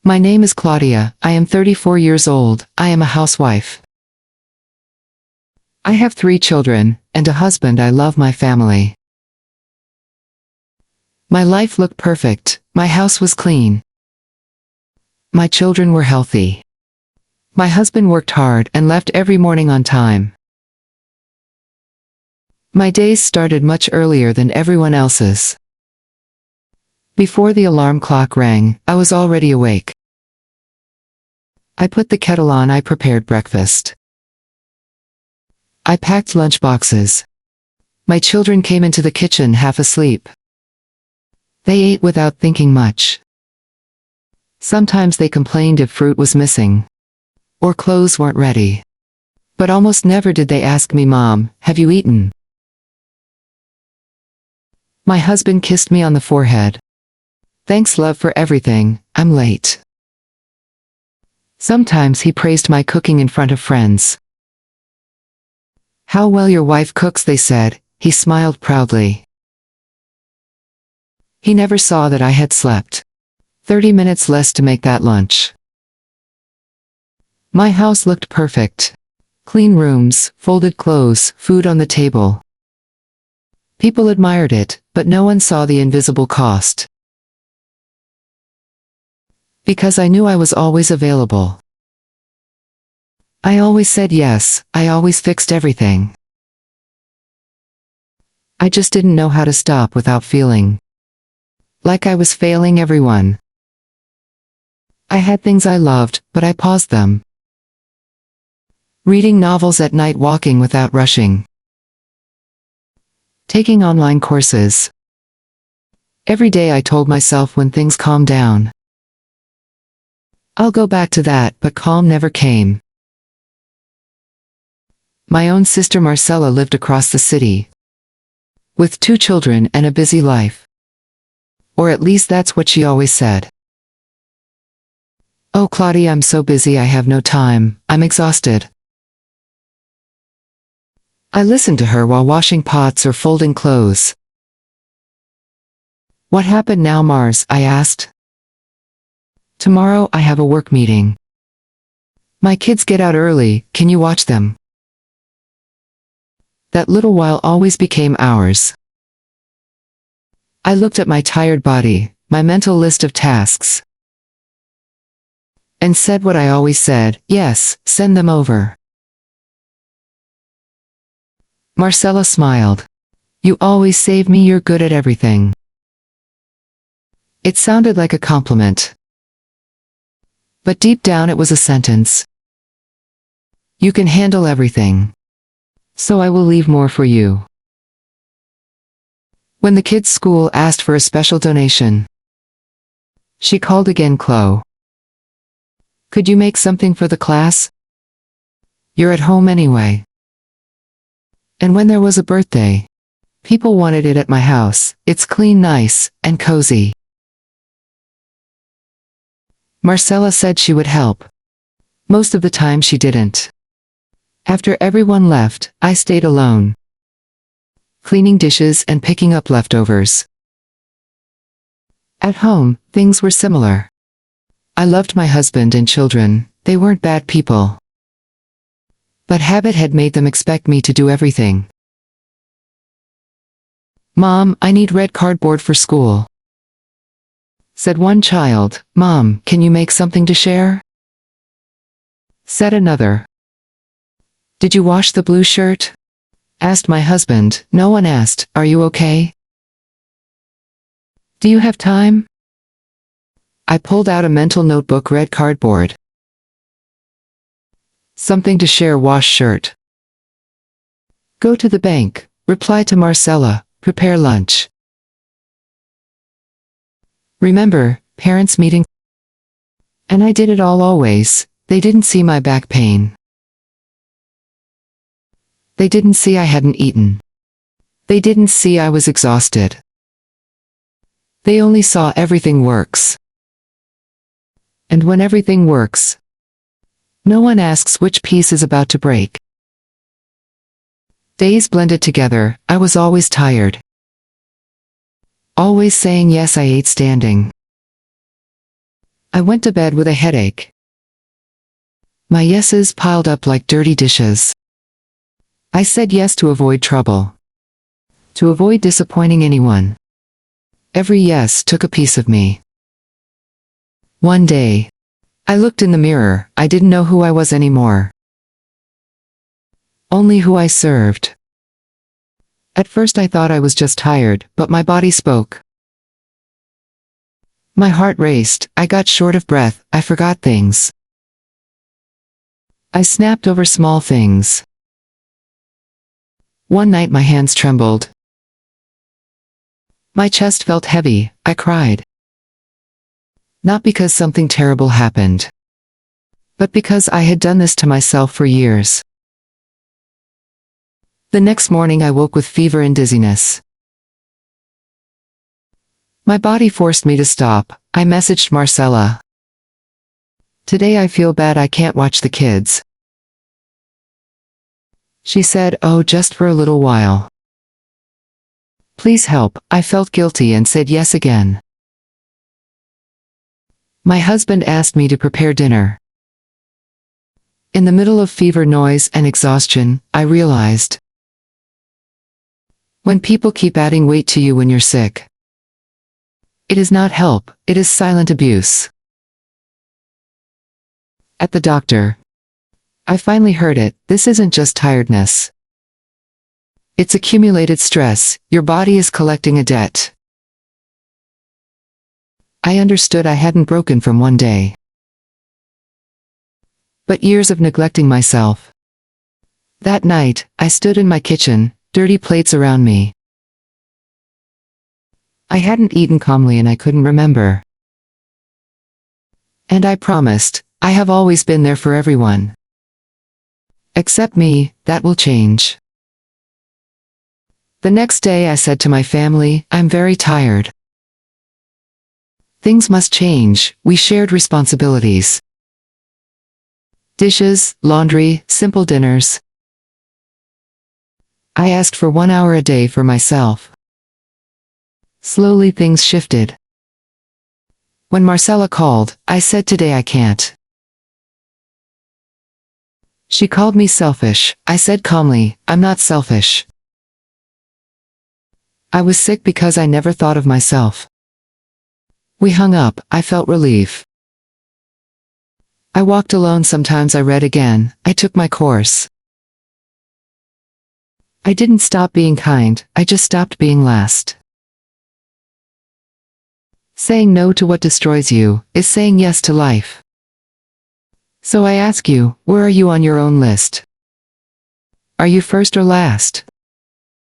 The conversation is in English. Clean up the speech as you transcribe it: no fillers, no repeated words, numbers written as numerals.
My name is Claudia. I am 34 years old. I am a housewife. I have 3 children, and a husband. I love my family. My life looked perfect. My house was clean. My children were healthy. My husband worked hard and left every morning on time. My days started much earlier than everyone else's. Before the alarm clock rang, I was already awake. I put the kettle on. I prepared breakfast. I packed lunch boxes. My children came into the kitchen half asleep. They ate without thinking much. Sometimes they complained if fruit was missing, or clothes weren't ready. But almost never did they ask me, "Mom, have you eaten?" My husband kissed me on the forehead. "Thanks, love, for everything. I'm late." Sometimes he praised my cooking in front of friends. "How well your wife cooks," they said. He smiled proudly. He never saw that I had slept 30 minutes less to make that lunch. My house looked perfect. Clean rooms, folded clothes, food on the table. People admired it, but no one saw the invisible cost. Because I knew I was always available. I always said yes. I always fixed everything. I just didn't know how to stop without feeling like I was failing everyone. I had things I loved, but I paused them. Reading novels at night, walking without rushing. Taking online courses. Every day I told myself, when things calm down, I'll go back to that, but calm never came. My own sister Marcella lived across the city, with 2 children and a busy life. Or at least that's what she always said. "Oh, Claudia, I'm so busy. I have no time. I'm exhausted." I listened to her while washing pots or folding clothes. "What happened now, Mars?" I asked. "Tomorrow I have a work meeting. My kids get out early. Can you watch them?" That little while always became hours. I looked at my tired body, my mental list of tasks, and said what I always said: "Yes, send them over." Marcella smiled. "You always save me. You're good at everything." It sounded like a compliment, but deep down it was a sentence. "You can handle everything, so I will leave more for you." When the kids' school asked for a special donation, she called again. "Chloe, could you make something for the class? You're at home anyway." And when there was a birthday, people wanted it at my house. It's clean, nice, and cozy. Marcella said she would help. Most of the time she didn't. After everyone left, I stayed alone, cleaning dishes and picking up leftovers. At home, things were similar. I loved my husband and children. They weren't bad people. But habit had made them expect me to do everything. "Mom, I need red cardboard for school," said one child. "Mom, can you make something to share?" said another. "Did you wash the blue shirt?" asked my husband. No one asked, "Are you okay? Do you have time?" I pulled out a mental notebook. Red cardboard. Something to share. Wash shirt. Go to the bank. Reply to Marcella. Prepare lunch. Remember, parents' meeting. And I did it all always. They didn't see my back pain. They didn't see I hadn't eaten. They didn't see I was exhausted. They only saw everything works. And when everything works, no one asks which piece is about to break. Days blended together. I was always tired. Always saying yes. I ate standing. I went to bed with a headache. My yeses piled up like dirty dishes. I said yes to avoid trouble. To avoid disappointing anyone. Every yes took a piece of me. One day, I looked in the mirror. I didn't know who I was anymore. Only who I served. At first I thought I was just tired, but my body spoke. My heart raced, I got short of breath, I forgot things. I snapped over small things. One night my hands trembled. My chest felt heavy, I cried. Not because something terrible happened, but because I had done this to myself for years. The next morning I woke with fever and dizziness. My body forced me to stop. I messaged Marcella. Today I feel bad I can't watch the kids. She said, oh, just for a little while. Please help. I felt guilty and said yes again. My husband asked me to prepare dinner. In the middle of fever, noise, and exhaustion, I realized. When people keep adding weight to you when you're sick, it is not help, it is silent abuse. At the doctor, I finally heard it. This isn't just tiredness. It's accumulated stress. Your body is collecting a debt. I understood I hadn't broken from one day, but years of neglecting myself. That night, I stood in my kitchen, dirty plates around me. I hadn't eaten calmly and I couldn't remember. And I promised, I have always been there for everyone. Except me, that will change. The next day I said to my family, I'm very tired. Things must change. We shared responsibilities. Dishes, laundry, simple dinners. I asked for 1 hour a day for myself. Slowly things shifted. When Marcella called, I said today I can't. She called me selfish. I said calmly, I'm not selfish. I was sick because I never thought of myself. We hung up. I felt relief. I walked alone. Sometimes I read again. I took my course. I didn't stop being kind, I just stopped being last. Saying no to what destroys you is saying yes to life. So I ask you, where are you on your own list? Are you first or last?